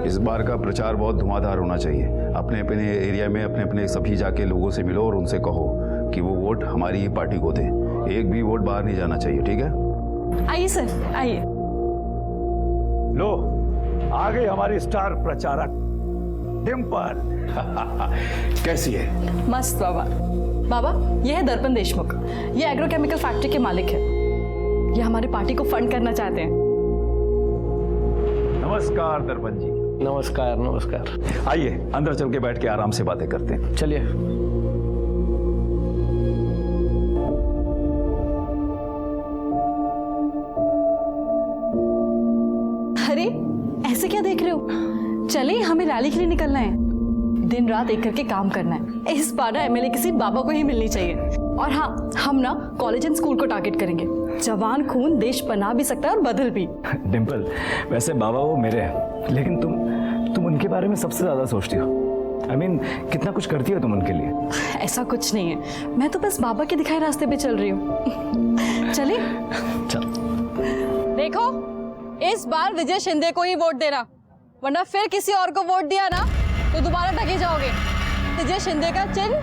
इस बार का प्रचार बहुत धुआंधार होना चाहिए। अपने अपने एरिया में अपने अपने सभी जाके लोगों से मिलो और उनसे कहो कि वो वोट हमारी ही पार्टी को दें। एक भी वोट बाहर नहीं जाना चाहिए, ठीक है? आइए सर, आइए। लो, आ गई हमारी स्टार प्रचारक डिम्पल। कैसी है? मस्त बाबा। बाबा, ये है दर्पण देशमुख। ये एग्रोकेमिकल फैक्ट्री के मालिक है। ये हमारी पार्टी को फंड करना चाहते हैं। नमस्कार दर्पण जी। नमस्कार नमस्कार। आइए अंदर चल के बैठ के आराम से बातें करते हैं। चलिए। अरे ऐसे क्या देख रहे हो? चलिए, हमें रैली के लिए निकलना है। दिन रात एक करके काम करना है। इस बार ना एमएलए की सीट बाबा को ही मिलनी चाहिए। और हाँ, हम ना कॉलेज एंड स्कूल को टारगेट करेंगे। जवान खून देश बना भी सकता है और बदल भी। डिम्पल, वैसे बाबा वो मेरे हैं, लेकिन तुम उनके बारे में सबसे ज्यादा सोचती हो। I mean, कितना कुछ करती हो तुम उनके लिए। ऐसा कुछ नहीं है, मैं तो बस बाबा के दिखाए रास्ते पे चल रही हूँ। चलिए चल। देखो, इस बार विजय शिंदे को ही वोट देना, वरना फिर किसी और को वोट दिया ना तो दोबारा ठगे जाओगे। विजय शिंदे का चिन्ह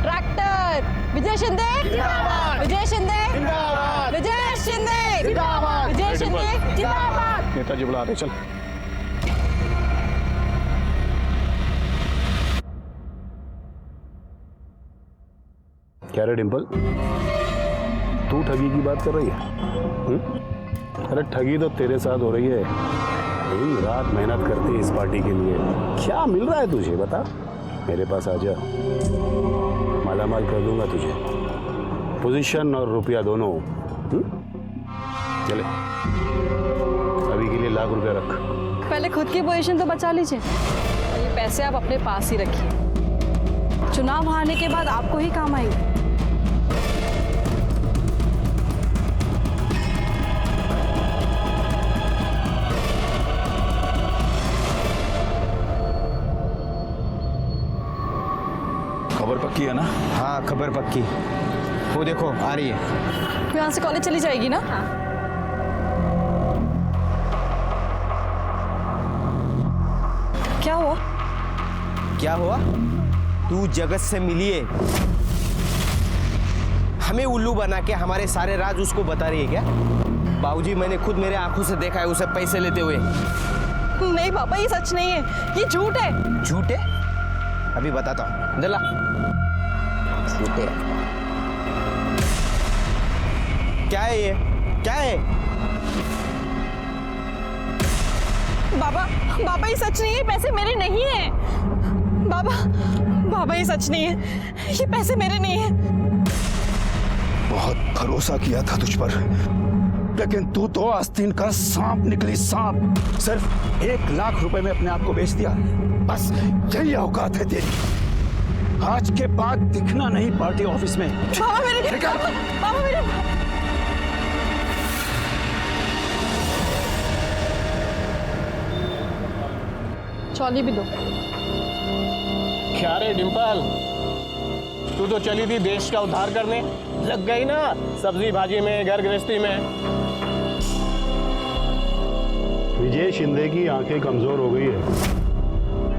ट्रैक्टर। विजय शिंदे जिंदाबाद, विजय शिंदे जिंदाबाद, विजय शिंदे जिंदाबाद, विजय शिंदे जिंदाबाद। नेताजी बुला रहे, चल। क्या रे डिम्पल, तू ठगी की बात कर रही है? अरे ठगी तो तेरे साथ हो रही है। दिन रात मेहनत करती है इस पार्टी के लिए। क्या मिल रहा है तुझे बता? मेरे पास आ जा, मालामाल कर दूंगा तुझे, पोजीशन और रुपया दोनों। चले, अभी के लिए लाख रुपया रख। पहले खुद की पोजीशन तो बचा लीजिए। ये पैसे आप अपने पास ही रखिए। चुनाव हारने के बाद आपको ही काम आएंगे। खबर पक्की है ना? हाँ खबर पक्की। वो देखो आ रही है। तो यहाँ से कॉलेज चली जाएगी ना? क्या हुआ? क्या हुआ? तू जगत से मिली है, हमें उल्लू बना के हमारे सारे राज उसको बता रही है क्या? बाबूजी, मैंने खुद मेरे आंखों से देखा है उसे पैसे लेते हुए। नहीं पापा, ये सच नहीं है, ये झूठ है। झूठ है? अभी बताता हूँ, दला झूठ है। क्या है ये? क्या है? बाबा ये सच नहीं है, पैसे मेरे नहीं है। बाबा ये सच नहीं है, ये पैसे मेरे नहीं है। बहुत भरोसा किया था तुझ पर, लेकिन तू तो आस्तीन का सांप निकली, सांप। सिर्फ 1 लाख रुपए में अपने आप को बेच दिया। बस यही औकात है तेरी। आज के बाद दिखना नहीं पार्टी ऑफिस में। बाबा मेरे चौली भी दो। क्या रे डिम्पल, तू तो चली थी देश का उद्धार करने, लग गई ना सब्जी भाजी में, घर गृहस्थी में। विजय शिंदे की आंखें कमजोर हो गई है,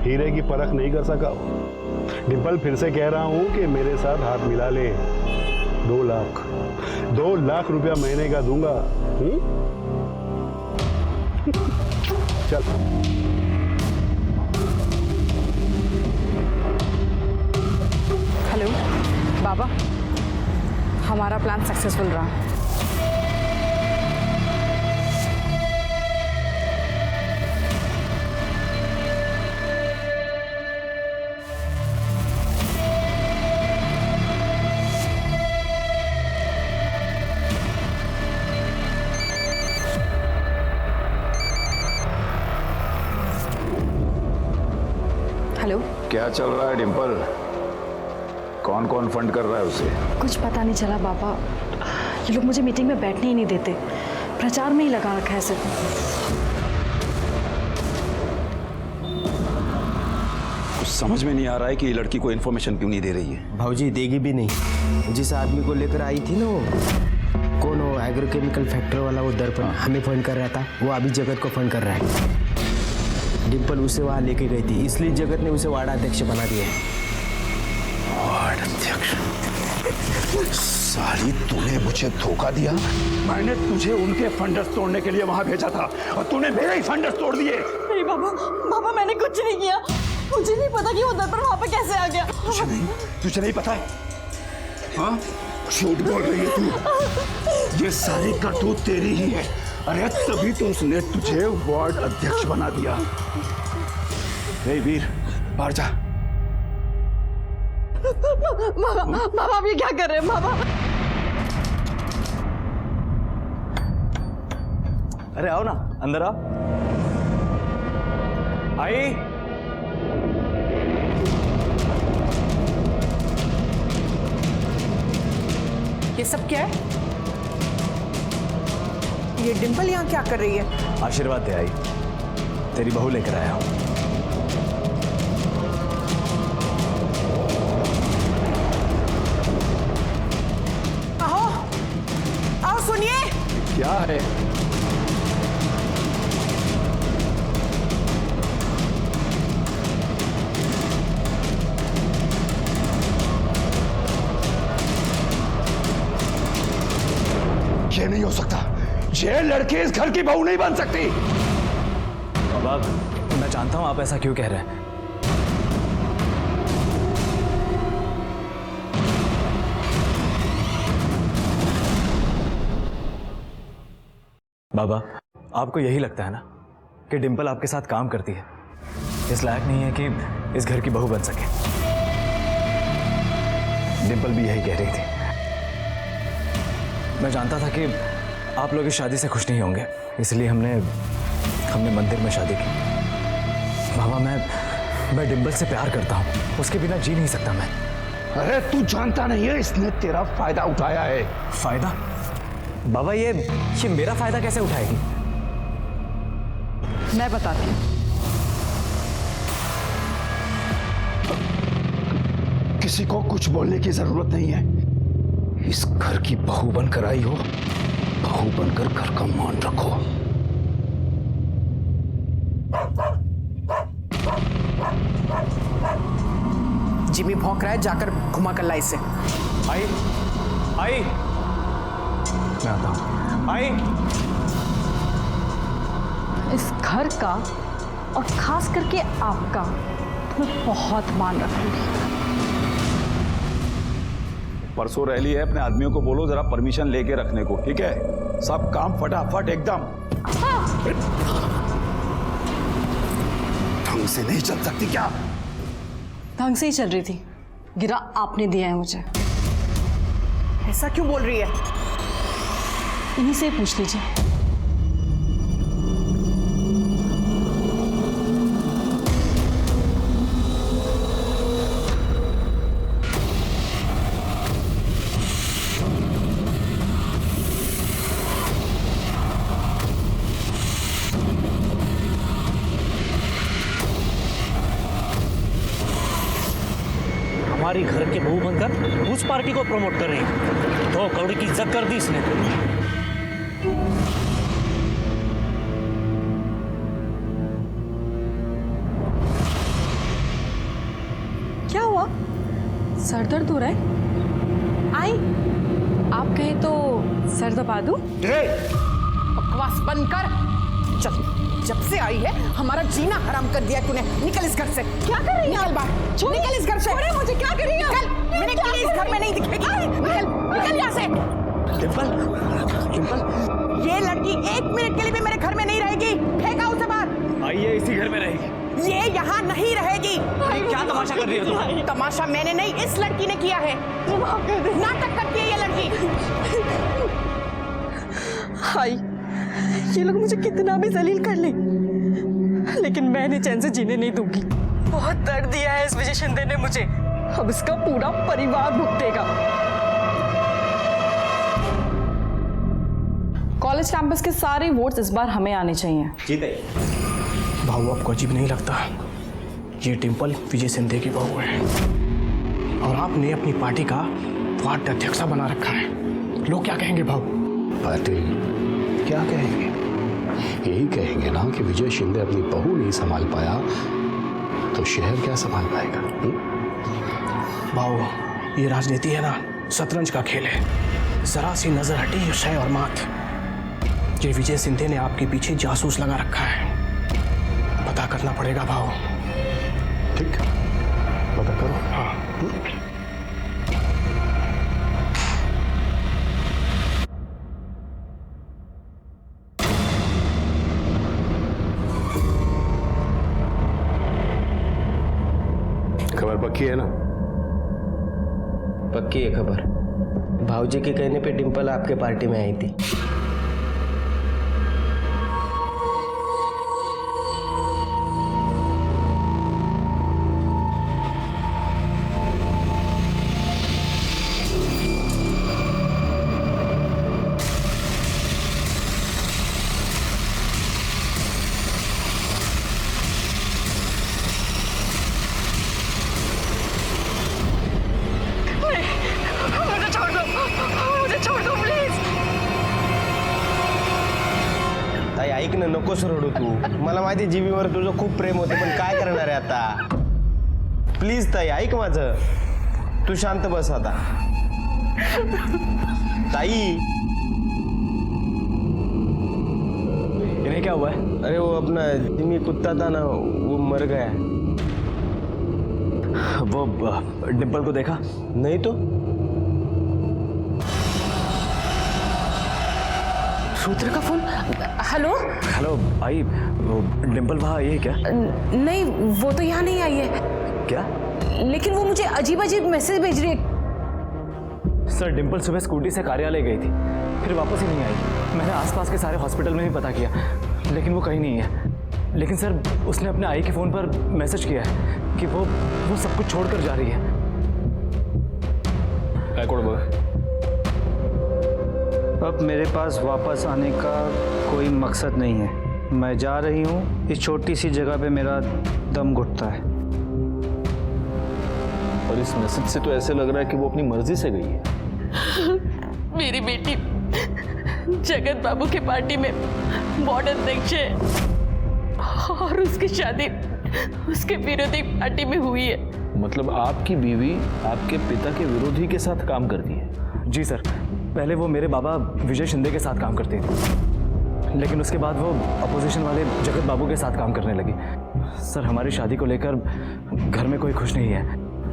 हीरे की परख नहीं कर सका। डिम्पल, फिर से कह रहा हूं कि मेरे साथ हाथ मिला ले। 2 लाख रुपया महीने का दूंगा। चल। हेलो बाबा, हमारा प्लान सक्सेसफुल रहा। हेलो, क्या चल रहा है डिम्पल? कौन कौन फंड कर रहा है उसे? कुछ पता नहीं चला बाबा। ये लोग मुझे मीटिंग में बैठने ही नहीं देते, प्रचार में ही लगा रखा है सिर्फ। कुछ समझ में नहीं आ रहा है कि ये लड़की को इन्फॉर्मेशन क्यों नहीं दे रही है। भाऊजी देगी भी नहीं। जिस आदमी को लेकर आई थी ना, वो कौन, वो एग्रोकेमिकल फैक्ट्री वाला, वो दर्पण हमें फंड कर रहा था, वो अभी जगत को फंड कर रहा है। डिम्पल उसे वहां लेके गई थी, इसलिए जगत ने उसे वार्ड अध्यक्ष बना दिया है। वार्ड अध्यक्ष? साली, तूने मुझे धोखा दिया। मैंने तुझे उनके फंडस तोड़ने के लिए वहां भेजा था और तूने मेरे ही फंडस तोड़ दिए। नहीं बाबा, बाबा मैंने कुछ नहीं किया। मुझे नहीं पता कि वो दर्पण वहां पे कैसे आ गया। तुझे नहीं पता है? हाँ, झूठ बोल रही है तू। ये सारी करतूत तेरी ही है। अरे तभी तो उसने तुझे वार्ड अध्यक्ष बना दिया। हे वीर, बाहर जा। बाबा आप ये क्या कर रहे हैं बाबा? अरे आओ ना, अंदर आओ। आई। ये सब क्या है? ये डिम्पल यहाँ क्या कर रही है? आशीर्वाद दे आई, तेरी बहू लेकर आया हूं। आओ, आओ सुनिए। क्या है? ये नहीं हो सकता। ये लड़की इस घर की बहू नहीं बन सकती। बाबा, मैं जानता हूं आप ऐसा क्यों कह रहे हैं। बाबा, आपको यही लगता है ना कि डिम्पल आपके साथ काम करती है, इस लायक नहीं है कि इस घर की बहू बन सके। डिम्पल भी यही कह रही थी। मैं जानता था कि आप लोग इस शादी से खुश नहीं होंगे, इसलिए हमने मंदिर में शादी की। बाबा, मैं डिम्पल से प्यार करता हूँ, उसके बिना जी नहीं सकता मैं। अरे तू जानता नहीं है, इसने तेरा फायदा उठाया है। फायदा? बाबा, ये मेरा फायदा कैसे उठाएगी? मैं बताती हूँ। किसी को कुछ बोलने की जरूरत नहीं है। इस घर की बहू बनकर आई हो, बहू बनकर घर का मान रखो। जिमी भौंक रहा है, जाकर घुमा कर ला इसे। आई, मैं आता हूँ। आई। इस घर का और खास करके आपका तो मैं बहुत मान रखूंगी। परसों रैली है, अपने आदमियों को बोलो जरा परमिशन लेके रखने को, ठीक है? सब काम फटाफट एकदम। ढंग से नहीं चल सकती क्या? ढंग से ही चल रही थी, गिरा आपने दिया है मुझे। ऐसा क्यों बोल रही है? इन्हीं से ही पूछ लीजिए। हमारी घर के बहू बनकर उस पार्टी को प्रमोट कर रही है। तो कौड़ी की इज्जत कर दी इसने। क्या हुआ? सर दर्द हो रहा है? आई, आप कहें तो सर दबा दूं? बकवास बंद कर। चल, जब से आई है हमारा जीना हराम कर दिया तूने। निकल इस घर से। क्या कर रही है? निकल बाहर। निकल इस घर से। छोड़े मुझे। क्या कर रही है? निकल। मैंने कहा इस घर में नहीं दिखेगी। निकल, निकल यहाँ से। डिम्पल, डिम्पल, ये लड़की एक मिनट के लिए भी मेरे घर में नहीं रहेगी। फेंका उसे बाहर। आइए, इसी घर में रहेगी। ये यहाँ नहीं रहेगी। क्या तमाशा कर रही हो तुम? तमाशा मैंने नहीं, इस लड़की ने किया है। नाटक करती है ये लड़की। हाय, ये लोग मुझे कितना भी जलील कर ले, लेकिन मैंने चैन से जीने नहीं दूंगी। बहुत दर्द दिया है इस विजय शिंदे ने मुझे, अब इसका पूरा परिवार भुगतेगा। कॉलेज कैंपस के सारे वोट्स इस बार हमें आने चाहिए। भाऊ, आपको अजीब नहीं लगता? ये डिम्पल विजय शिंदे की बहू है और आपने अपनी पार्टी का वार्ड अध्यक्ष बना रखा है। लोग क्या कहेंगे भाऊ? पाटिल, क्या कहेंगे? यही कहेंगे ना कि विजय शिंदे अपनी बहू नहीं संभाल पाया तो शहर क्या संभाल पाएगा? भाऊ, ये राजनीति है ना, शतरंज का खेल है। जरा सी नजर हटी शय और मात। ये विजय शिंदे ने आपके पीछे जासूस लगा रखा है। पता करना पड़ेगा भाऊ। ठीक, पता करो। हाँ। खबर पक्की है ना? पक्की है खबर। भाऊजी के कहने पे डिंपल आपके पार्टी में आई थी। ताई ऐक ना, नकोस रडू तू। मला माहिती जीबीवर तुझं खूप प्रेम होते, पण काय करणार आहे आता? प्लीज ताई ऐक माझं, तू शांत बस आता। ताई, इन्हें क्या हुआ है? अरे वो अपना जिमी कुत्ता था ना, वो मर गया। वो डिम्पल को देखा? नहीं तो। रुद्र का फोन। हेलो। हेलो आई, वो डिम्पल वहाँ आई है क्या? नहीं, वो तो यहाँ नहीं आई है। क्या? लेकिन वो मुझे अजीब अजीब मैसेज भेज रही है। सर, डिम्पल सुबह स्कूटी से कार्यालय गई थी, फिर वापस ही नहीं आई। मैंने आसपास के सारे हॉस्पिटल में भी पता किया, लेकिन वो कहीं नहीं है। लेकिन सर, उसने अपने आई के फ़ोन पर मैसेज किया है कि वो सब कुछ छोड़कर जा रही है। अब मेरे पास वापस आने का कोई मकसद नहीं है। मैं जा रही हूँ। इस छोटी सी जगह पे मेरा दम घुटता है। और इस मैसेज से तो ऐसे लग रहा है कि वो अपनी मर्जी से गई है। मेरी बेटी जगत बाबू के पार्टी में वार्ड अध्यक्ष है और उसकी शादी उसके विरोधी पार्टी में हुई है। मतलब आपकी बीवी आपके पिता के विरोधी के साथ काम करती है? जी सर, पहले वो मेरे बाबा विजय शिंदे के साथ काम करती थी, लेकिन उसके बाद वो अपोजिशन वाले जगत बाबू के साथ काम करने लगी। सर, हमारी शादी को लेकर घर में कोई खुश नहीं है।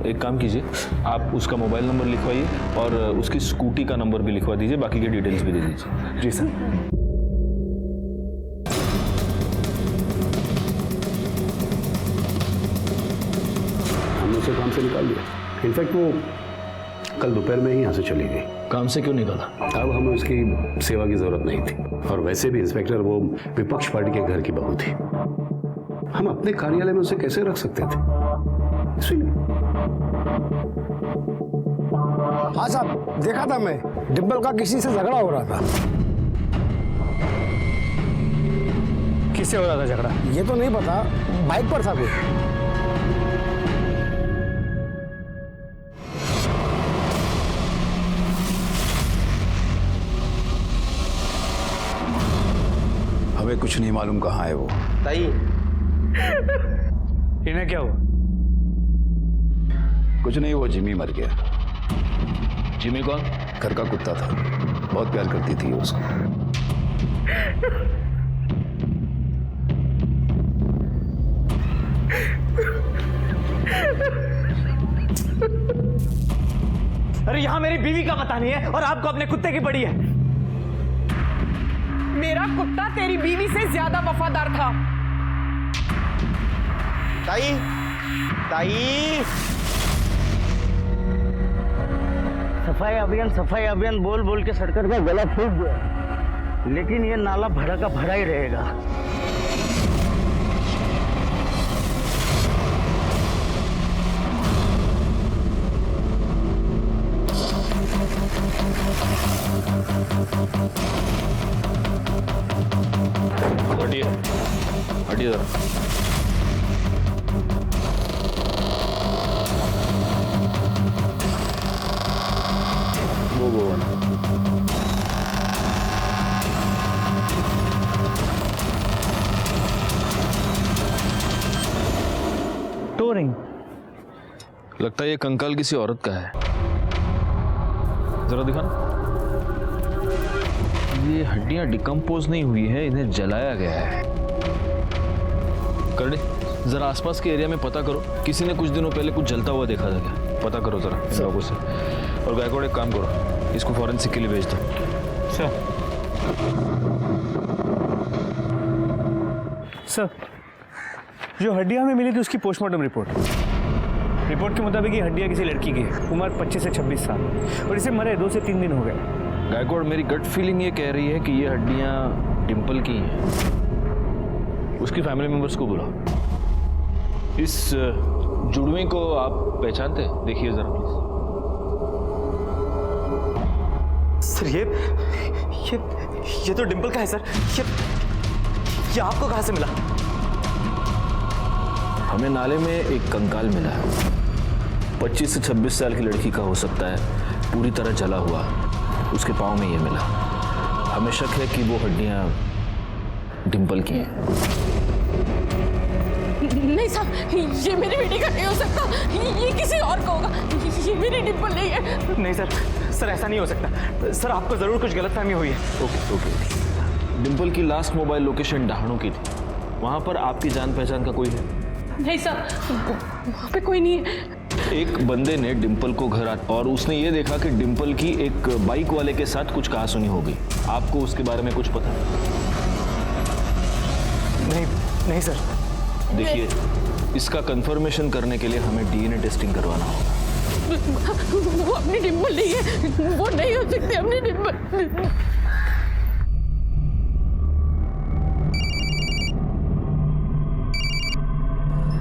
एक काम कीजिए, आप उसका मोबाइल नंबर लिखवाइए और उसकी स्कूटी का नंबर भी लिखवा दीजिए, बाकी की डिटेल्स भी दे दीजिए। जी सर। हमने उसे काम से निकाल दिया। इनफैक्ट वो कल दोपहर में ही यहाँ से चली गई। काम से क्यों निकाला? अब हमें उसकी सेवा की जरूरत नहीं थी, और वैसे भी इंस्पेक्टर वो विपक्ष पार्टी के घर की बहू थी। हम अपने कार्यालय में उसे कैसे रख सकते थे? इसलिए हाँ साहब, देखा था मैं, डिम्पल का किसी से झगड़ा हो रहा था। किससे हो रहा था झगड़ा? ये तो नहीं पता, बाइक पर था कोई। हमें कुछ नहीं मालूम कहाँ है वो। ताई, इन्हें क्या हुआ? कुछ नहीं, वो जिमी मर गया। जिमी कौन? घर का कुत्ता था, बहुत प्यार करती थी उसको। अरे यहाँ मेरी बीवी का पता नहीं है और आपको अपने कुत्ते की पड़ी है। मेरा कुत्ता तेरी बीवी से ज्यादा वफादार था। ताई, ताई। सफाई अभियान बोल बोल के सरकार का गला फूट गया, लेकिन ये नाला भरा का भरा ही रहेगा। हटिए, हटिए जरा। रो रही? लगता है ये कंकाल किसी औरत का है। जरा दिखा। ये हड्डियां डिकम्पोज नहीं हुई है, इन्हें जलाया गया है। करने जरा आसपास के एरिया में पता करो, किसी ने कुछ दिनों पहले कुछ जलता हुआ देखा था क्या? पता करो जरा इन लोगों से। और गायकवाड़ एक काम करो, इसको फॉरेंसिक के लिए भेज दो। सर, जो हड्डियां हमें मिली थी उसकी पोस्टमार्टम रिपोर्ट के मुताबिक ये हड्डियां किसी लड़की की है, उम्र 25 से 26 साल, और इसे मरे 2 से 3 दिन हो गए। गायकवाड़, मेरी गट फीलिंग ये कह रही है कि ये हड्डियां डिम्पल की हैं। उसकी फैमिली मेंबर्स को बुलाओ। इस जुड़वे को आप पहचानते हैं? देखिए जरा प्लीज। सर ये तो डिम्पल का है सर। ये आपको कहाँ से मिला? हमें नाले में एक कंकाल मिला है। 25 से 26 साल की लड़की का हो सकता है, पूरी तरह जला हुआ। उसके पाँव में ये मिला। हमें शक है कि वो हड्डियां डिम्पल की हैं। नहीं साहब, ये मेरी बेटी का नहीं हो सकता, ये किसी और का होगा। ये मेरी डिम्पल नहीं है। नहीं सर ऐसा नहीं हो सकता। सर आपको जरूर कुछ गलतफहमी हुई है। ओके। डिम्पल की लास्ट मोबाइल लोकेशन डहाणू की थी। वहां पर आपकी जान पहचान का कोई है? नहीं साहब, वहाँ पे कोई नहीं है। एक बंदे ने डिम्पल को घर और उसने ये देखा कि डिम्पल की एक बाइक वाले के साथ कुछ कहासुनी हो गई। आपको उसके बारे में कुछ पता? नहीं सर। देखिए, इसका कंफर्मेशन करने के लिए हमें डीएनए टेस्टिंग करवाना होगा। वो अपनी डिम्पल नहीं है, वो नहीं हो सकती अपनी डिम्पल।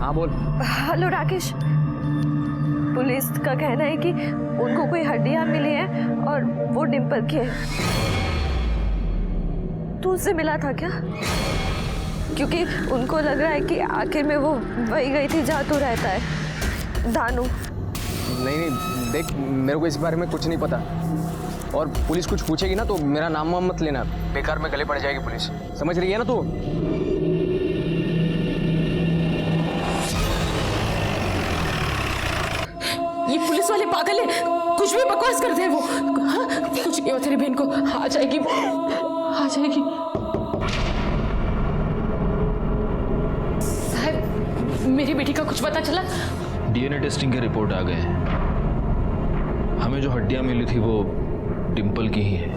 हाँ बोल। हेलो राकेश, पुलिस का कहना है कि उनको कोई हड्डियां मिली हैं और वो डिम्पल की है। तू उससे मिला था क्या? क्योंकि उनको लग रहा है कि आखिर में वो वही गई थी जहाँ तू रहता है, दानू। नहीं देख, मेरे को इस बारे में कुछ नहीं पता, और पुलिस कुछ पूछेगी ना तो मेरा नाम मत लेना, बेकार में गले पड़ जाएगी पुलिस। समझ रही है ना तू? ये पुलिस वाले पागल है, कुछ भी बकवास करते हैं वो। हाँ, कुछ नहीं हुआ तेरी बहन को, आ जाएगी वो, आ जाएगी। साहब, मेरी बेटी का कुछ पता चला? डीएनए टेस्टिंग के रिपोर्ट आ गए हैं। हमें जो हड्डियां मिली थी वो डिम्पल की ही है।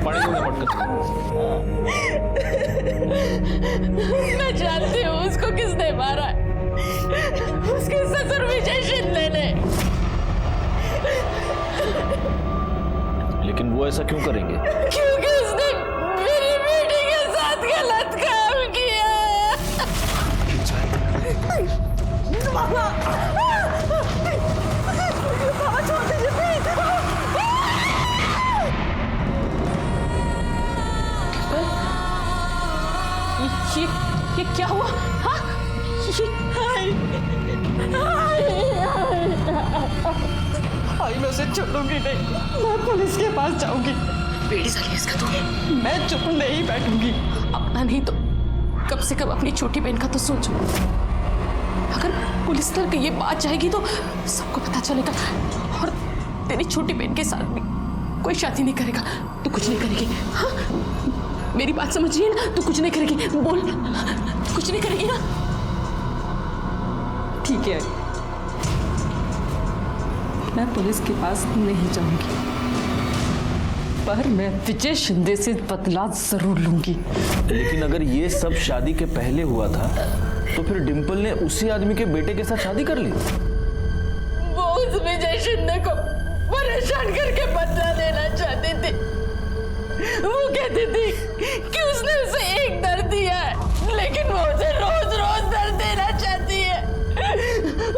पानी दूंगा पटकन। मैं जानती हूँ उसको किसने मारा है। उसके ससुर विजय शिंदे ने। लेकिन वो ऐसा क्यों करेंगे? क्योंकि उसने मेरी बेटी के साथ गलत काम किया है। ये क्या हुआ? हाँ? मैं उसे छोड़ूंगी नहीं, मैं पुलिस के पास जाऊंगी। बेटी साली इसका तो मैं चुप नहीं बैठूंगी। अपना नहीं तो कम से कम अपनी छोटी बहन का तो सोचो। अगर पुलिस तक ये बात जाएगी तो सबको पता चलेगा, और तेरी छोटी बहन के साथ भी कोई शादी नहीं करेगा। तू कुछ नहीं करेगी? हाँ, मेरी बात समझिए ना, तू कुछ नहीं करेगी। बोल, तू कुछ नहीं करेगी ना? ठीक है, मैं पुलिस के पास नहीं जाऊंगी, पर मैं विजय शिंदे से बदला जरूर लूंगी। लेकिन अगर ये सब शादी के पहले हुआ था तो फिर डिम्पल ने उसी आदमी के बेटे के साथ शादी कर ली। वो उस विजय शिंदे को परेशान करके बदला देना चाहती थी। वो कहती थी कि उसने उसे एक दर्द दिया है, लेकिन वो उसे रोज रोज दर्द देना चाहती है।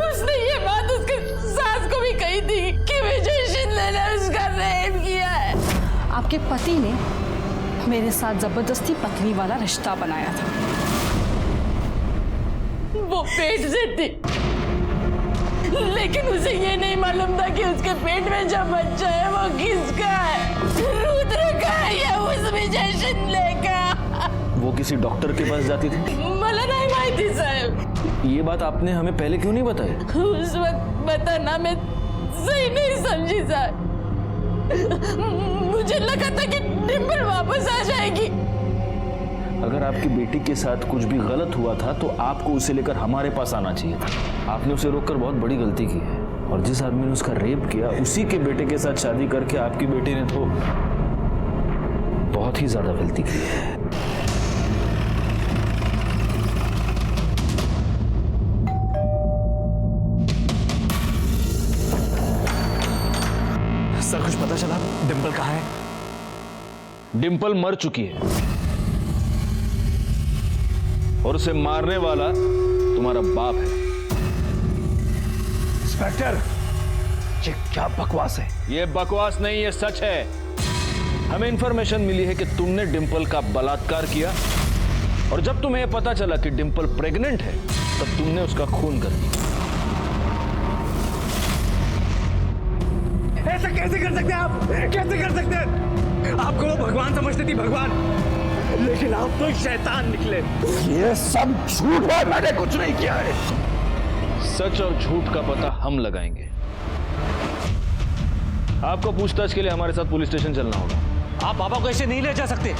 उसने ये बात उसके सास को भी कही थी कि विजय शिंदे ने उसका रेप किया है। आपके पति ने मेरे साथ जबरदस्ती पत्नी वाला रिश्ता बनाया था। वो पेट से थी, लेकिन उसे ये नहीं मालूम था कि उसके पेट में जो बच्चा है वो किसका है, रुद्र का है या उस वो किसी डॉक्टर के पास जाती थी? मला नहीं माहिती साहब। ये बात आपने हमें पहले क्यों नहीं बताई? उस वक्त बताना मैं सही नहीं समझी साहब। मुझे लगा था कि डिम्पल वापस आ जाएगी। अगर आपकी बेटी के साथ कुछ भी गलत हुआ था तो आपको उसे लेकर हमारे पास आना चाहिए था। आपने उसे रोककर बहुत बड़ी गलती की है, और जिस आदमी ने उसका रेप किया उसी के बेटे के साथ शादी करके आपकी बेटी ने तो बहुत ही ज्यादा गलती की है। सर कुछ पता चला डिम्पल कहाँ है? डिम्पल मर चुकी है और उसे मारने वाला तुम्हारा बाप है। इंस्पेक्टर, ये क्या बकवास है? ये बकवास नहीं, ये सच है। हमें इंफॉर्मेशन मिली है कि तुमने डिम्पल का बलात्कार किया, और जब तुम्हें पता चला कि डिम्पल प्रेग्नेंट है तब तुमने उसका खून कर दिया। ऐसा कैसे कर सकते हैं आप? कैसे कर सकते हैं? आपको वो भगवान समझती थी, भगवान, लेकिन आप तो शैतान निकले। ये सब झूठ है, मैंने कुछ नहीं किया है। सच और झूठ का पता हम लगाएंगे। आपको पूछताछ के लिए हमारे साथ पुलिस स्टेशन चलना होगा। आप पापा को ऐसे नहीं ले जा सकते।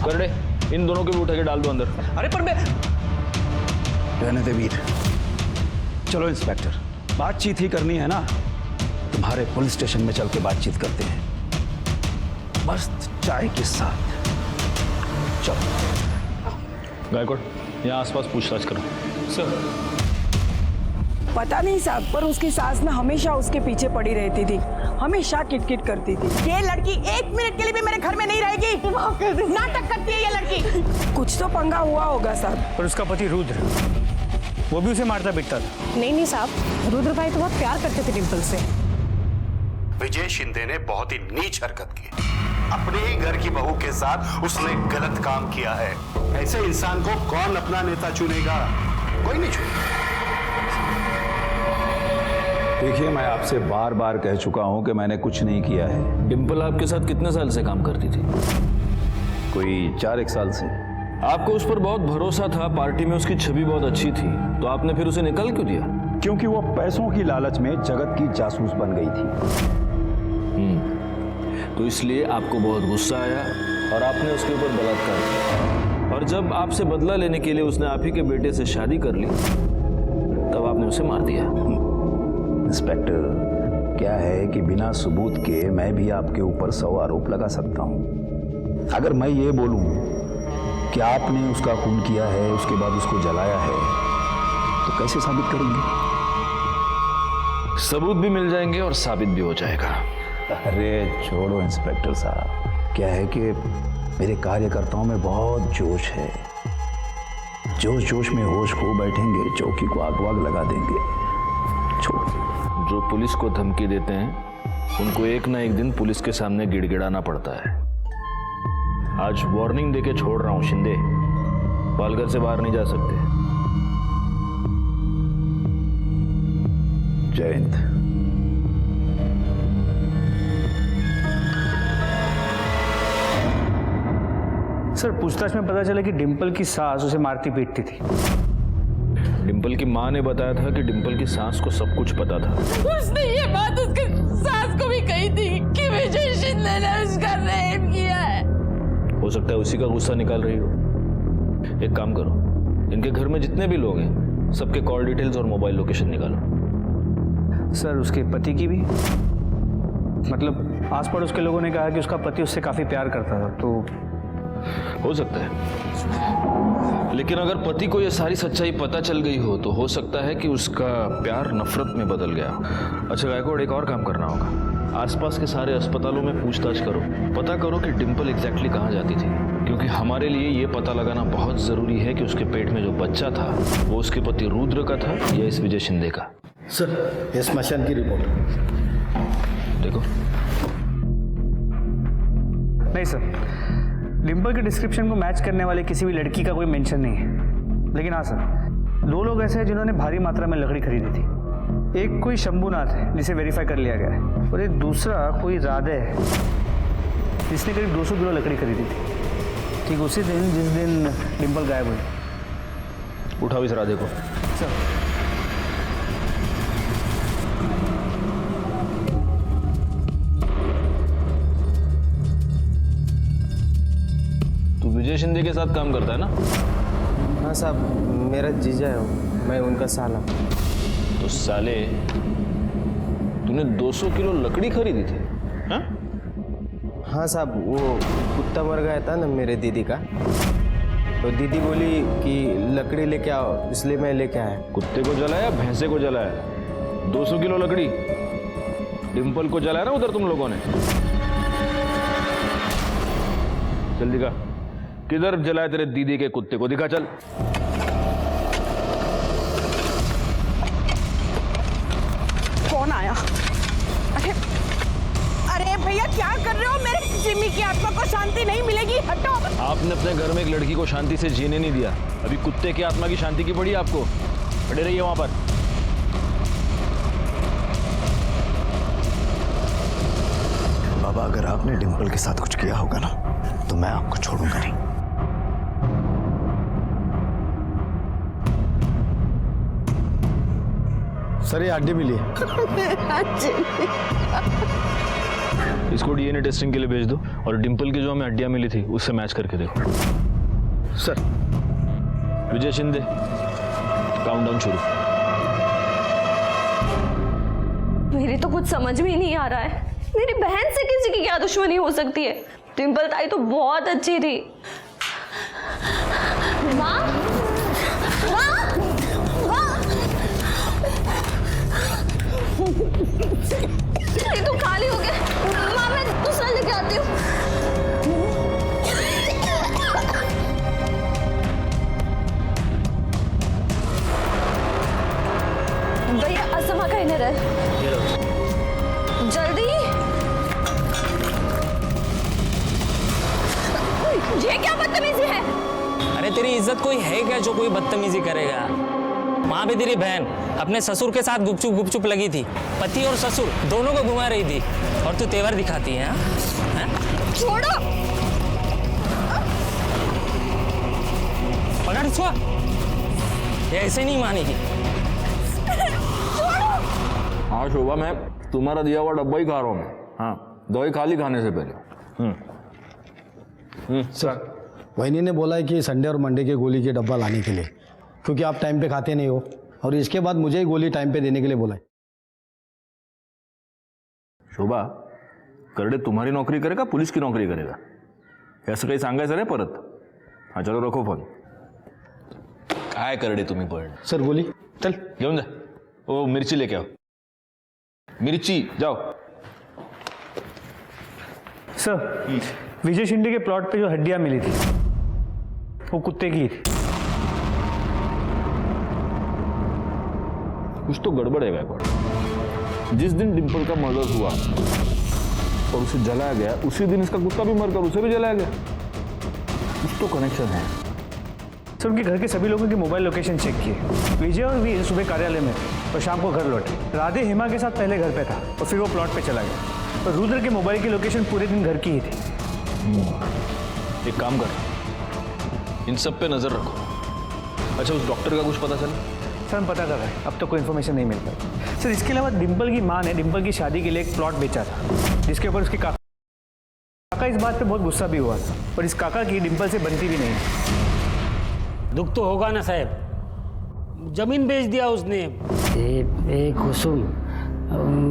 करड़े, इन दोनों के भी उठा के डाल दो अंदर। अरे पर मैं रहने दे वीर, चलो इंस्पेक्टर, बातचीत ही करनी है ना, तुम्हारे पुलिस स्टेशन में चल के बातचीत करते हैं, मस्त चाय के साथ। चलो। गायकवाड़, यहाँ आसपास पूछताछ करो। सर। पता नहीं साहब, पर उसकी सास ना हमेशा उसके पीछे पड़ी रहती थी, हमेशा किटकिट करती थी। ये लड़की 1 मिनट के लिए भी मेरे घर में नहीं रहेगी। नाटक करती है ये लड़की। कुछ तो पंगा हुआ होगा साहब। पर उसका पति रुद्र, वो भी उसे मारता पीटता था। नहीं साहब, रुद्र भाई तो बहुत प्यार करते थे डिम्पल से। विजय शिंदे ने बहुत ही नीच हरकत की, अपने ही घर की बहू के साथ उसने गलत काम किया है। ऐसे इंसान को कौन अपना नेता चुनेगा? कोई नहीं चुनेगा। देखिए, मैं आपसे बार बार कह चुका हूं कि मैंने कुछ नहीं किया है। डिम्पल आपके साथ कितने साल से काम करती थी? कोई 4-1 साल से। आपको उस पर बहुत भरोसा था, पार्टी में उसकी छवि बहुत अच्छी थी, तो आपने फिर उसे निकल क्यों दिया? क्योंकि वो पैसों की लालच में जगत की जासूस बन गई थी। तो इसलिए आपको बहुत गुस्सा आया और आपने उसके ऊपर बलात्कार किया, और जब आपसे बदला लेने के लिए उसने आप ही के बेटे से शादी कर ली तब आपने उसे मार दिया। इंस्पेक्टर, क्या है कि बिना सबूत के मैं भी आपके ऊपर 100 आरोप लगा सकता हूं। अगर मैं ये बोलूं कि आपने उसका खून किया है, उसके बाद उसको जलाया है, तो कैसे साबित करेंगे? सबूत भी मिल जाएंगे और साबित भी हो जाएगा। अरे छोड़ो इंस्पेक्टर साहब, क्या है कि मेरे कार्यकर्ताओं में बहुत जोश है। जोश जोश में होश खो बैठेंगे, चौकी को आग वाग लगा देंगे। छोड़ो। जो पुलिस को धमकी देते हैं उनको एक ना एक दिन पुलिस के सामने गिड़गिड़ाना पड़ता है। आज वार्निंग देके छोड़ रहा हूं शिंदे, पालघर से बाहर नहीं जा सकते। जय हिंद। सर, पूछताछ में पता चला कि डिम्पल की सास उसे मारती पीटती थी। डिम्पल की माँ ने बताया था कि डिम्पल की सास को सब कुछ पता था। उसने ये बात उसके सास को भी कही थी कि विजय शिंदे ने उसका रेप किया है। हो सकता है उसी का गुस्सा निकाल रही हो। एक काम करो, इनके घर में जितने भी लोग हैं सबके कॉल डिटेल्स और मोबाइल लोकेशन निकालो। सर, उसके पति की भी? मतलब आस पड़ोस के लोगों ने कहा कि उसका पति उससे काफी प्यार करता था, तो हो सकता है। लेकिन अगर पति को यह सारी सच्चाई पता चल गई हो तो हो सकता है कि उसका प्यार नफरत में बदल गया। अच्छा गायकवाड़, एक और काम करना होगा। आसपास के सारे अस्पतालों में पूछताछ करो, पता करो कि डिम्पल एग्जैक्टली कहाँ जाती थी, क्योंकि हमारे लिए ये पता लगाना बहुत जरूरी है कि उसके पेट में जो बच्चा था वो उसके पति रुद्र का था या इस विजय शिंदे का। सर, ये स्मशान की रिपोर्ट देखो। नहीं सर, डिम्पल के डिस्क्रिप्शन को मैच करने वाले किसी भी लड़की का कोई मेंशन नहीं है। लेकिन हाँ सर, 2 लोग ऐसे हैं जिन्होंने भारी मात्रा में लकड़ी खरीदी थी। एक कोई शंभुनाथ है जिसे वेरीफाई कर लिया गया है, और एक दूसरा कोई राधे है जिसने करीब 200 किलो लकड़ी खरीदी थी। ठीक उसी दिन जिस दिन डिम्पल गायब हुई। उठाओ इस राधे को। सर तू विजय शिंदे के साथ काम करता है ना? हाँ साहब, मेरा जीजा है वो, मैं उनका साला। तो साले तूने 200 किलो लकड़ी खरीदी थी? हाँ? हाँ साहब, वो कुत्ता मर गया था ना मेरे दीदी का, तो दीदी बोली कि लकड़ी लेके आओ, इसलिए मैं लेके आया। कुत्ते को जलाया, भैंसे को जलाया? 200 किलो लकड़ी डिम्पल को जलाया ना उधर तुम लोगों ने? चल दिखा, किधर जलाया तेरे दीदी के कुत्ते को, दिखा चल। कौन आया? अरे अरे भैया क्या कर रहे हो? मेरे जिम्मी की आत्मा को शांति नहीं मिलेगी, हटो। आपने अपने घर में एक लड़की को शांति से जीने नहीं दिया, अभी कुत्ते की आत्मा की शांति की पड़ी आपको। खड़े रहिए वहां पर। बाबा, अगर आपने डिम्पल के साथ कुछ किया होगा ना, तो मैं आपको छोड़ूंगा नहीं। सर ये हड्डी मिली है। इसको डीएनए टेस्टिंग के लिए भेज दो और डिम्पल की जो हमें हड्डियां मिली थी उससे मैच करके देखो। सर। विजय शिंदे, काउंटडाउन शुरू। मेरी तो कुछ समझ में ही नहीं आ रहा है, मेरी बहन से किसी की क्या दुश्मनी हो सकती है? डिम्पल ताई तो बहुत अच्छी थी। माँ, माँ, माँ, ये तो खाली हो गया। माँ, मैं दूसरा लेके आती हूँ। भैया असमा का इन्हें रह जल्दी। ये क्या बदतमीजी है? अरे तेरी इज्जत कोई है क्या जो कोई बदतमीजी करेगा? वहां पे तेरी बहन अपने ससुर के साथ गुपचुप गुपचुप लगी थी, पति और ससुर दोनों को घुमा रही थी, और तू तेवर दिखाती है? छोड़ो। पकड़ इसको, ये ऐसे नहीं मानेगी। हाँ शोभा, मैं तुम्हारा दिया हुआ डब्बा ही खा रहा हूँ। हाँ, दवाई खा ली खाने से पहले। सर, वहीनी ने बोला है कि संडे और मंडे के गोली के डब्बा लाने के लिए, क्योंकि आप टाइम पे खाते नहीं हो, और इसके बाद मुझे ही गोली टाइम पे देने के लिए बोला है। शोभा, करडे तुम्हारी नौकरी करेगा पुलिस की नौकरी करेगा असं काही सांगायचं नाही परत? हाँ चलो रखो फोन। काय करडे तुम्ही पण? सर गोली चल घेऊन जा। ओ मिर्ची लेके आओ, मिर्ची जाओ। सर, विजय शिंदे के प्लॉट पे जो हड्डियां मिली थी वो कुत्ते की थी। कुछ तो गड़बड़ है गायकवाड़। जिस दिन डिम्पल का मर्डर हुआ और उसे जलाया गया, उसी दिन इसका कुत्ता भी मरकर उसे भी जलाया गया। कुछ तो कनेक्शन है। सर, उनके घर के सभी लोगों की मोबाइल लोकेशन चेक किए। विजय और वीर सुबह कार्यालय में और शाम को घर लौटे। राधे हेमा के साथ पहले घर पे था और फिर वो प्लॉट पे चला गया, और रुद्र के मोबाइल की लोकेशन पूरे दिन घर की ही थी। एक काम कर, इन सब पे नजर रखो। अच्छा, उस डॉक्टर का कुछ पता चला? सर, हम पता कर रहे हैं, अब तक कोई इन्फॉर्मेशन नहीं मिल पाई। सर, इसके अलावा डिम्पल की माँ ने डिम्पल की शादी के लिए एक प्लॉट बेचा था, जिसके ऊपर उसके काका इस बात पे बहुत गुस्सा भी हुआ था, और इस काका की डिम्पल से बनती भी नहीं। दुख तो होगा ना साहब, जमीन बेच दिया उसने। ए कुसुम,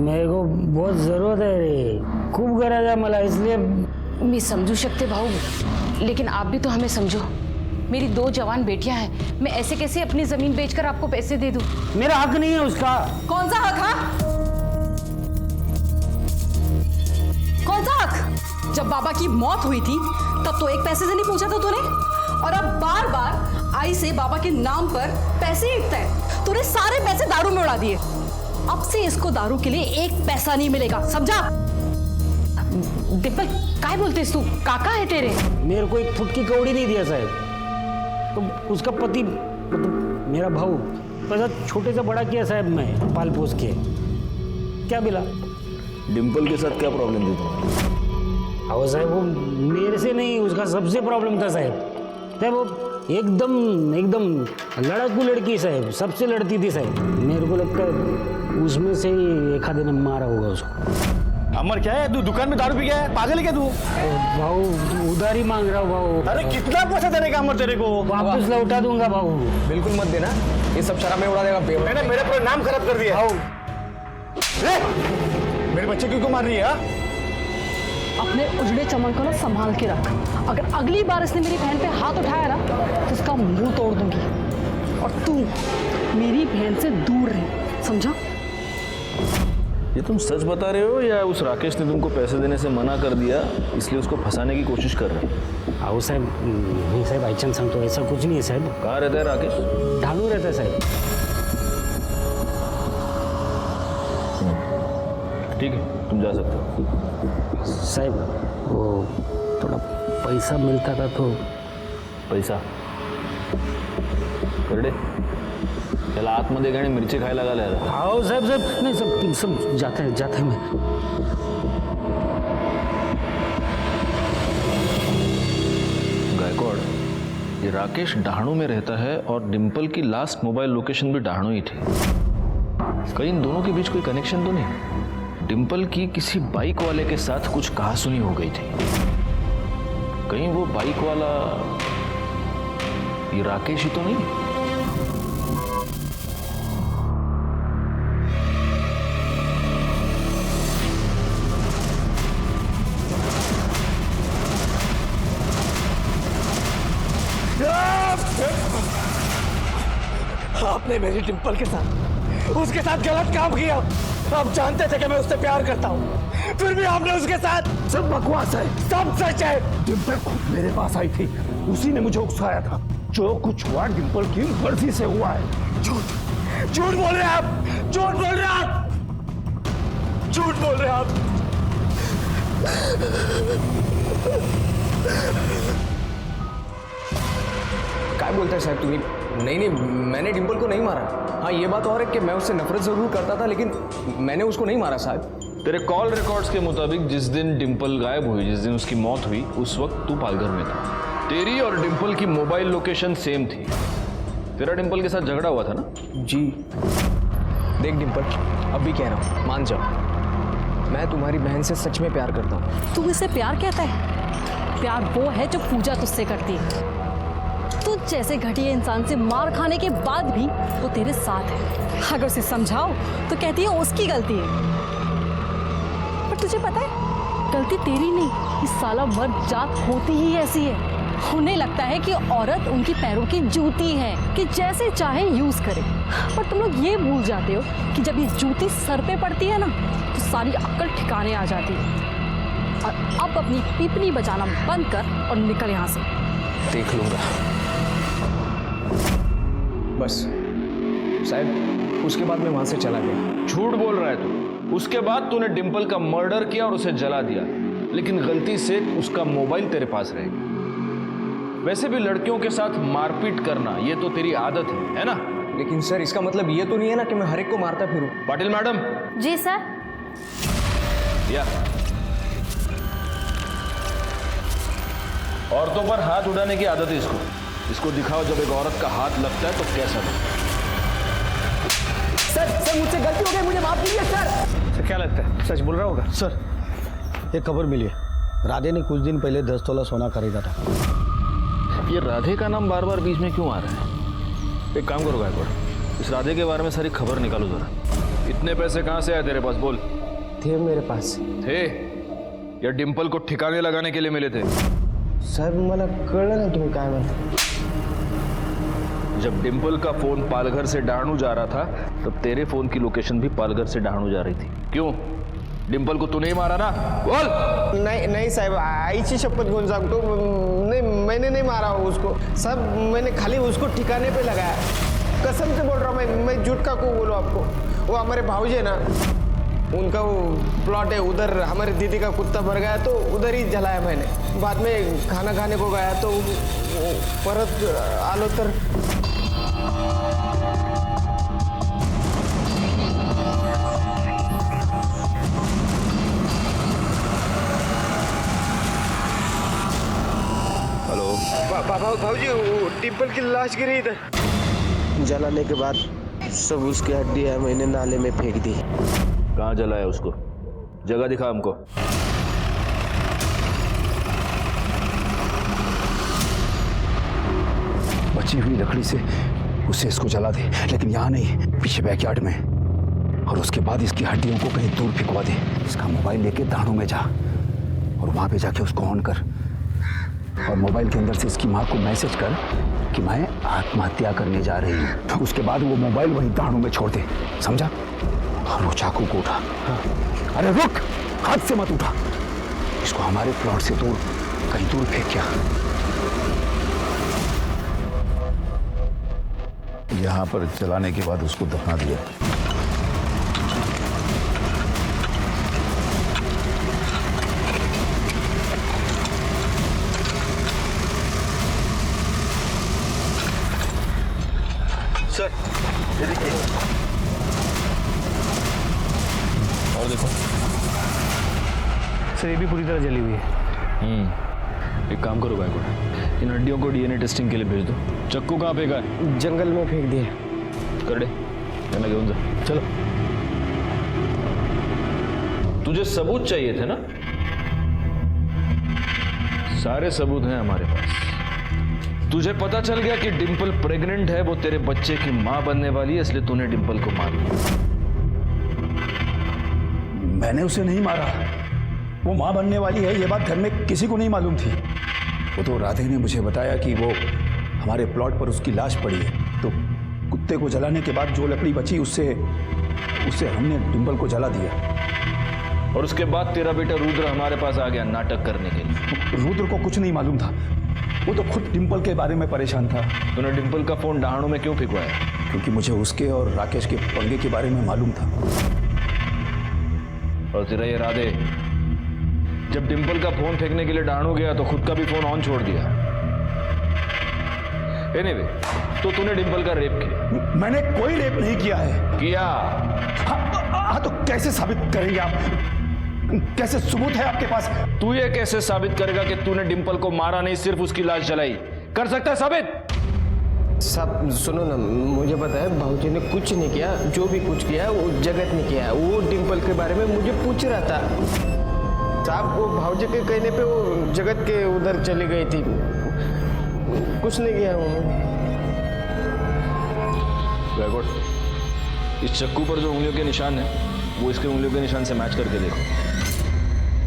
मेरे को बहुत जरूरत है रे, खूब गरज है मला, इसलिए। मैं समझू शकते भाऊ, लेकिन आप भी तो हमें समझो। मेरी 2 जवान बेटियां हैं, मैं ऐसे कैसे अपनी जमीन बेचकर आपको पैसे दे दूं? मेरा हक नहीं है उसका। कौन सा हक? कौन सा हक? जब बाबा की मौत हुई थी तब तो एक पैसे से नहीं पूछा था तूने, और अब बार बार आई से बाबा के नाम पर पैसे ईंटता है। तूने सारे पैसे दारू में उड़ा दिए। अब से इसको दारू के लिए 1 पैसा नहीं मिलेगा, समझा? डिम्पल, काय बोलतेस तू? काका है तेरे। मेरे को एक फुटकी कौड़ी नहीं दिया साहब, तो उसका पति मतलब मेरा भाऊ पैसा छोटे से बड़ा किया साहब, मैं पाल पोस के। क्या मिला? डिम्पल के साथ क्या प्रॉब्लम थी तुम्हें? आओ साहब, वो मेरे से नहीं, उसका सबसे प्रॉब्लम था साहब। साहब वो एकदम लड़कू लड़की साहब, सबसे लड़ती थी साहब। मेरे को लगता है उसमें से ही एक आधे ने मारा होगा उसको। अमर क्या है, तू दुकान में दारू पी गया है? पागल है क्या तू? भाऊ उधार ही मांग रहा हूँ भाऊ। अरे कितना पैसा देने का अमर तेरे को? वापस लौटा दूंगा भाऊ। बिल्कुल मत देना, ये सब शराब में उड़ा देगा। मैंने मेरा पूरा नाम खराब कर दिया। मेरे बच्चे क्यों मार रही है? अपने उजड़े चमन को ना संभाल के रख। अगर अगली बार इसने मेरी बहन पे हाथ उठाया ना तो उसका मुंह तोड़ दूंगी। और तू मेरी बहन से दूर रह, समझा? ये तुम सच बता रहे हो या उस राकेश ने तुमको पैसे देने से मना कर दिया इसलिए उसको फंसाने की कोशिश कर रहे हो? आओ साहब, नहीं साहब, आइचन संग तो ऐसा कुछ नहीं है साहब। कहाँ रहता है राकेश? ढालू रहता है साहब। ठीक है, तुम जा सकते हो। साहब वो थोड़ा पैसा मिलता था तो। पैसा करडे त्याला आतमध्ये गाणी मिरची खायला घालायला. आओ साहब साहब, नहीं सब जाते हैं मैं। गायकवाड़, ये राकेश डहाणू में रहता है और डिम्पल की लास्ट मोबाइल लोकेशन भी डहाणू ही थी। कहीं इन दोनों के बीच कोई कनेक्शन तो नहीं? डिम्पल की किसी बाइक वाले के साथ कुछ कहासुनी हो गई थी। कहीं वो बाइक वाला ये राकेश ही तो नहीं? आपने मेरी डिम्पल के साथ उसके साथ गलत काम किया। आप जानते थे कि मैं उससे प्यार करता हूँ, फिर भी आपने उसके साथ। सब बकवास है, सब सच है। डिम्पल खुद मेरे पास आई थी, उसी ने मुझे उकसाया था। जो कुछ हुआ डिम्पल की मर्जी से हुआ है। झूठ झूठ बोल रहे हैं आप, झूठ बोल रहे हैं आप, झूठ बोल रहे हैं आप। क्या बोलते हैं साहब तुम्हें? नहीं, मैंने डिम्पल को नहीं मारा। हाँ, ये बात और है कि मैं उससे नफरत जरूर करता था, लेकिन मैंने उसको नहीं मारा साहब। तेरे कॉल रिकॉर्ड्स के मुताबिक जिस दिन डिम्पल गायब हुई, जिस दिन उसकी मौत हुई, उस वक्त तू पालघर में था। तेरी और डिम्पल की मोबाइल लोकेशन सेम थी। तेरा डिम्पल के साथ झगड़ा हुआ था ना? जी। देख डिम्पल, अब भी कह रहा हूँ, मान जाओ, मैं तुम्हारी बहन से सच में प्यार करता हूँ। तू इसे प्यार कहता है? प्यार वो है जो पूजा तुझसे करती है। तू जैसे घटिया इंसान से मार खाने के बाद भी वो तेरे साथ है। अगर उसे समझाओ तो कहती है उसकी गलती है। पर तुझे पता है, गलती तेरी नहीं, इस साला मर्द जात होती ही ऐसी है। उन्हें लगता है कि औरत उनकी पैरों की जूती है, कि जैसे चाहे यूज करे। पर तुम लोग ये भूल जाते हो कि जब ये जूती सर पे पड़ती है ना तो सारी अक्ल ठिकाने आ जाती है। और अब अपनी पीपनी बजाना बंद कर और निकल यहाँ से। देख लूंगा। बस साहब, उसके बाद मैं वहां से चला गया। झूठ बोल रहा है तू। उसके बाद तूने डिम्पल का मर्डर किया और उसे जला दिया, लेकिन गलती से उसका मोबाइल तेरे पास रहेगा। वैसे भी लड़कियों के साथ मारपीट करना ये तो तेरी आदत है ना? लेकिन सर, इसका मतलब ये तो नहीं है ना कि मैं हर एक को मारता फिरूं। पाटिल मैडम। जी सर। या औरतों पर हाथ उठाने की आदत है इसको दिखाओ जब एक औरत का हाथ लगता है तो कैसा लगता है। सर मुझसे गलती हो गई, मुझे माफ कीजिए सर। क्या लगता है सच बोल रहा होगा? सर, एक खबर मिली है, राधे ने कुछ दिन पहले 10 तोला सोना खरीदा था। ये राधे का नाम बार बार बीच में क्यों आ रहा है? एक काम करो गायकवाड़, इस राधे के बारे में सारी खबर निकालो जरा। इतने पैसे कहाँ से आए तेरे पास? बोल। थे मेरे पास। थे या डिम्पल को ठिकाने लगाने के लिए मिले थे? साहेब मला कळलं नाही तुम्ही काय म्हणता। जब डिम्पल का फोन पालघर से डहाणू जा रहा था तब तेरे फोन की लोकेशन भी पालघर से डहाणू जा रही थी। क्यों? डिम्पल को तू नहीं मारा ना? बोल। नहीं साहब, आईची शपथ घेऊन सांगतो, नहीं मैंने नहीं मारा उसको साहब। मैंने खाली उसको ठिकाने पे लगाया, कसम से बोल रहा हूँ मैं झूठ का को बोलूँ आपको। वो हमारे भाऊजी है ना, उनका वो प्लॉट है उधर, हमारे दीदी का कुत्ता मर गया तो उधर ही जलाया मैंने। बाद में खाना खाने को गया तो परत आलो तर भाऊजी वो डिम्पल की लाश गिरी इधर। जलाने के बाद सब उसकी हड्डियां मैंने नाले में फेंक दी। कहाँ जलाया उसको? जगह दिखा हमको। बची हुई लकड़ी से उसे इसको जला दे, लेकिन यहाँ नहीं, पीछे बैकयार्ड में। और उसके बाद इसकी हड्डियों को कहीं दूर फेंकवा दे। इसका मोबाइल लेके दाणू में जा और वहां पे जाके उसको ऑन कर, और मोबाइल के अंदर से इसकी माँ को मैसेज कर कि मैं आत्महत्या करने जा रही हूँ। उसके बाद वो मोबाइल वहीं दाणू में छोड़ दे, समझा? और वो चाकू को उठा। अरे रुक, हाथ से मत उठा, इसको हमारे प्लॉट से दूर कहीं दूर फेंक क्या। यहाँ पर जलाने के बाद उसको दफना दिया। सर ये देखिए, और देखो सर ये भी पूरी तरह जली हुई है। एक काम करो गायकवाड़, इन हड्डियों को डीएनए टेस्टिंग के लिए भेज दो। चक्कू कहाँ फेंका? जंगल में फेंक दिया। कर दे, कहना घेऊन जा। चलो, तुझे सबूत चाहिए थे ना? सारे सबूत हैं हमारे पास। तुझे पता चल गया कि डिंपल प्रेग्नेंट है, वो तेरे बच्चे की मां बनने वाली है, इसलिए तूने डिंपल को मार दिया। मैंने उसे नहीं मारा, वो मां बनने वाली है ये बात घर में किसी को नहीं मालूम थी। वो तो राधे ने मुझे बताया कि वो हमारे प्लॉट पर उसकी लाश पड़ी है, तो कुत्ते को जलाने के बाद जो लकड़ी बची उससे हमने डिंपल को जला दिया। और उसके बाद तेरा बेटा रुद्र हमारे पास आ गया नाटक करने के लिए। रुद्र को कुछ नहीं मालूम था, वो तो खुद डिंपल के बारे में परेशान था। तूने डिंपल का फोन डहाणों में क्यों फेंकवाया? क्योंकि मुझे उसके और राकेश के पंगे के बारे में मालूम था। और तेरा ये राधे जब डिंपल का फोन फेंकने के लिए डहाणू गया तो खुद का भी फोन ऑन छोड़ दिया। एनीवे, तो तूने डिंपल का रेप किया? मैंने कोई रेप नहीं किया है। किया? हाँ तो कैसे साबित करेंगे आप? कैसे सबूत है आपके पास? तू ये कैसे साबित करेगा कि तूने डिंपल को मारा नहीं, सिर्फ उसकी लाश जलाई? कर सकता है साबित? साहब सुनो ना, मुझे पता है भाऊजी ने कुछ नहीं किया। जो भी कुछ किया वो जगत ने किया। वो डिंपल के बारे में मुझे पूछ रहा था साहब। वो भाऊजी के कहने पे वो जगत के उधर चली गई थी, कुछ नहीं किया उन्होंने। इस चक्कू पर जो उंगलियों के निशान है वो इसके उंगलियों के निशान से मैच करके देखो।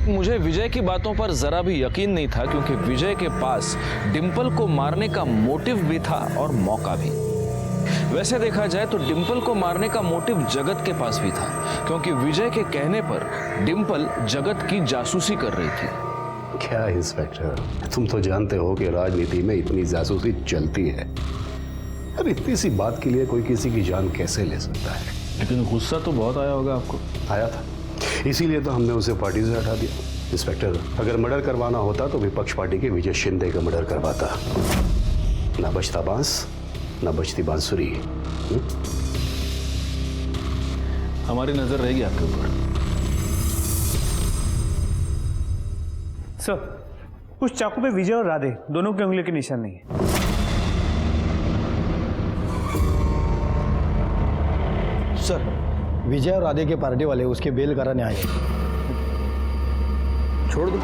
मुझे विजय की बातों पर जरा भी यकीन नहीं था, क्योंकि विजय के पास डिंपल को मारने का मोटिव भी था और मौका भी। वैसे देखा जाए तो डिंपल को मारने का मोटिव जगत के पास भी था, क्योंकि विजय के कहने पर डिंपल जगत की जासूसी कर रही थी। क्या इंस्पेक्टर, तुम तो जानते हो कि राजनीति में इतनी जासूसी चलती है। अरे इतनी सी बात के लिए कोई किसी की जान कैसे ले सकता है? लेकिन गुस्सा तो बहुत आया होगा आपको। आया था, इसीलिए तो हमने उसे पार्टी से हटा दिया। इंस्पेक्टर, अगर मर्डर करवाना होता तो विपक्ष पार्टी के विजय शिंदे का मर्डर करवाता। ना बजता बांस, ना बजती बांसुरी। हमारी नजर रहेगी आपके ऊपर। सर, उस चाकू पे विजय और राधे दोनों की उंगली के निशान नहीं है। सर, विजय और राधे के पार्टी वाले उसके बेल कराने आए। छोड़ दो।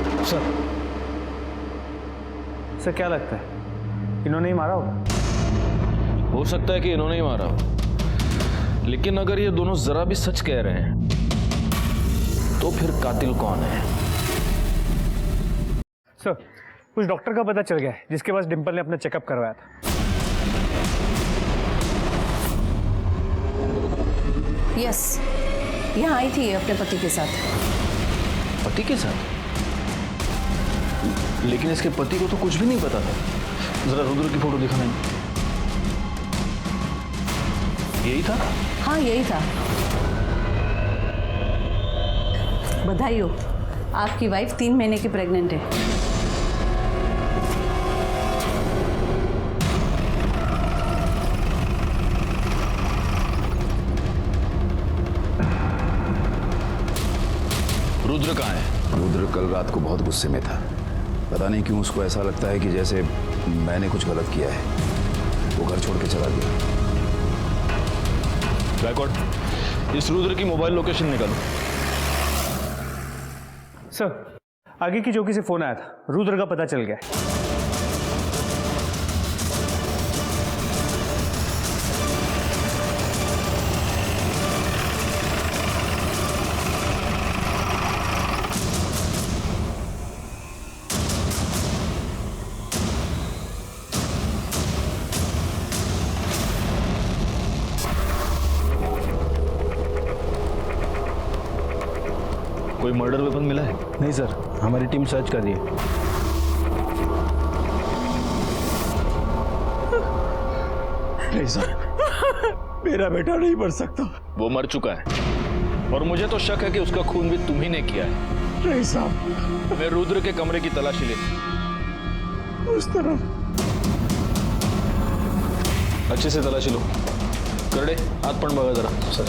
सर क्या लगता है इन्होंने ही मारा होगा? हो सकता है कि इन्होंने ही मारा हो, लेकिन अगर ये दोनों जरा भी सच कह रहे हैं तो फिर कातिल कौन है? सर, उस डॉक्टर का पता चल गया है जिसके पास डिंपल ने अपना चेकअप करवाया था। यस, यहाँ आई थी अपने पति के साथ। पति के साथ? लेकिन इसके पति को तो कुछ भी नहीं पता था। जरा रुद्र की फोटो दिखाना। यही था? हाँ यही था। बधाई हो, आपकी वाइफ 3 महीने की प्रेग्नेंट है। रुद्र कहाँ है? रुद्र कल रात को बहुत गुस्से में था, पता नहीं क्यों उसको ऐसा लगता है कि जैसे मैंने कुछ गलत किया है। वो घर छोड़ के चला गया। गायकवाड़, इस रुद्र की मोबाइल लोकेशन निकालो। सर, आगे की चौकी से फोन आया था, रुद्र का पता चल गया। कोई मर्डर वेपन मिला है? नहीं सर, हमारी टीम सर्च कर रही है। नहीं सर, मेरा बेटा नहीं मर सकता। वो मर चुका है और मुझे तो शक है कि उसका खून भी तुम ही ने किया है। नहीं साहब, मैं रुद्र के कमरे की तलाशी ले। उस तरफ अच्छे से तलाशी लो। करड़े, हाथ पण बघा जरा। Sir,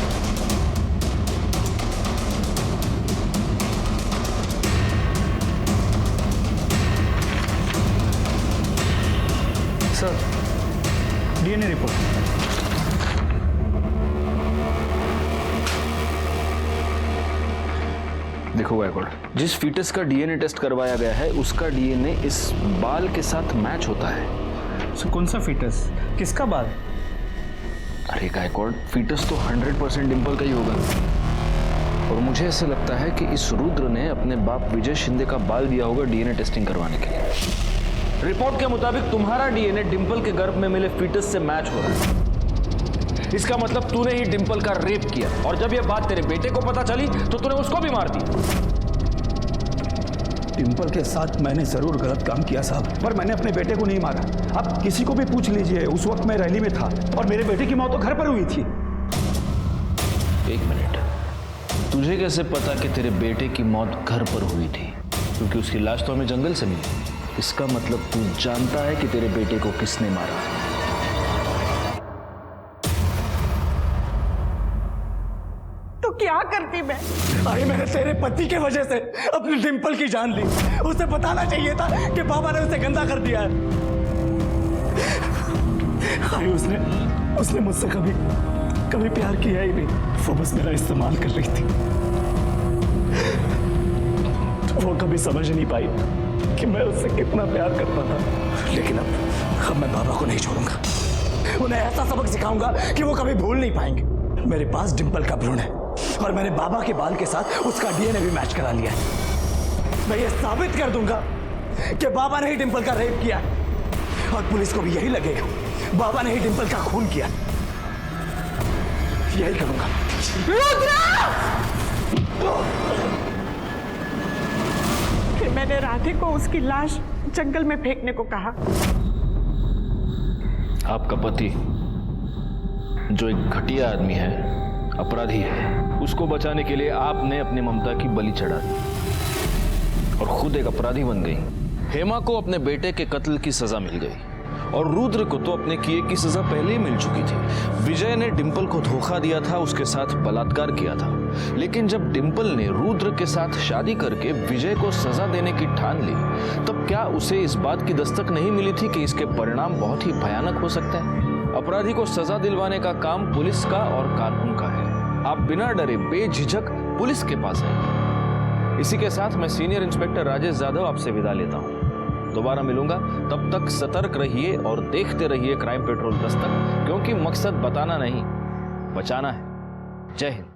sir, DNA report. देखो गायकवाड़, जिस फीटस का डीएनए टेस्ट करवाया गया है उसका डीएनए इस बाल के साथ मैच होता है। सर, कौन सा फीटस? किसका बाल? अरे गायकवाड़, फीटस तो 100% डिंपल का ही होगा। और मुझे ऐसा लगता है कि इस रुद्र ने अपने बाप विजय शिंदे का बाल दिया होगा डीएनए टेस्टिंग करवाने के लिए। रिपोर्ट के मुताबिक तुम्हारा डीएनए डिंपल के गर्भ में मिले फीटस से मैच हो रहा है। इसका मतलब तूने ही डिंपल का रेप किया, और जब यह बात तेरे बेटे को पता चली तो तूने उसको भी मार दिया। डिंपल के साथ मैंने जरूर गलत काम किया साहब, पर मैंने अपने बेटे को नहीं मारा। आप किसी को भी पूछ लीजिए, उस वक्त मैं रैली में था और मेरे बेटे की मौत तो घर पर हुई थी। एक मिनट, तुझे कैसे पता कि तेरे बेटे की मौत घर पर हुई थी? क्योंकि उसकी लाश तो हमें जंगल से मिली। इसका मतलब तू जानता है कि तेरे बेटे को किसने मारा। तो क्या करती मैं? अरे मैंने तेरे पति के वजह से अपनी डिंपल की जान ली। उसे बताना चाहिए था कि बाबा ने उसे गंदा कर दिया है। अरे उसने मुझसे कभी प्यार किया ही नहीं। वो बस मेरा इस्तेमाल कर रही थी। वो कभी समझ नहीं पाई कि मैं उससे कितना प्यार करता था। लेकिन अब मैं बाबा को नहीं छोड़ूंगा। उन्हें ऐसा सबक सिखाऊंगा कि वो कभी भूल नहीं पाएंगे। मेरे पास डिंपल का भ्रूण है और मैंने बाबा के बाल के साथ उसका डीएनए भी मैच करा लिया है। मैं ये साबित कर दूंगा कि बाबा ने ही डिंपल का रेप किया और पुलिस को भी यही लगेगा बाबा ने ही डिंपल का खून किया। यही करूंगा। फिर मैंने राधे को उसकी लाश जंगल में फेंकने को कहा। आपका पति जो एक घटिया आदमी है, अपराधी है, उसको बचाने के लिए आपने अपनी ममता की बलि चढ़ा दी और खुद एक अपराधी बन गई। हेमा को अपने बेटे के कत्ल की सजा मिल गई और रुद्र को तो अपने किए की सजा पहले ही मिल चुकी थी। विजय ने डिंपल को धोखा दिया था, उसके साथ बलात्कार किया था। लेकिन जब डिंपल ने रुद्र के साथ शादी करके विजय को सजा देने की ठान ली, तब क्या उसे इस बात की दस्तक नहीं मिली थी कि इसके परिणाम बहुत ही भयानक हो सकते हैं? अपराधी को सजा दिलवाने का काम पुलिस का और कानून का है। आप बिना डरे बेझिझक पुलिस के पास आइए। इसी के साथ मैं सीनियर इंस्पेक्टर राजेश यादव आपसे विदा लेता हूँ। दोबारा मिलूंगा, तब तक सतर्क रहिए और देखते रहिए क्राइम पेट्रोल दस्तक, क्योंकि मकसद बताना नहीं, बचाना है। जय हिंद।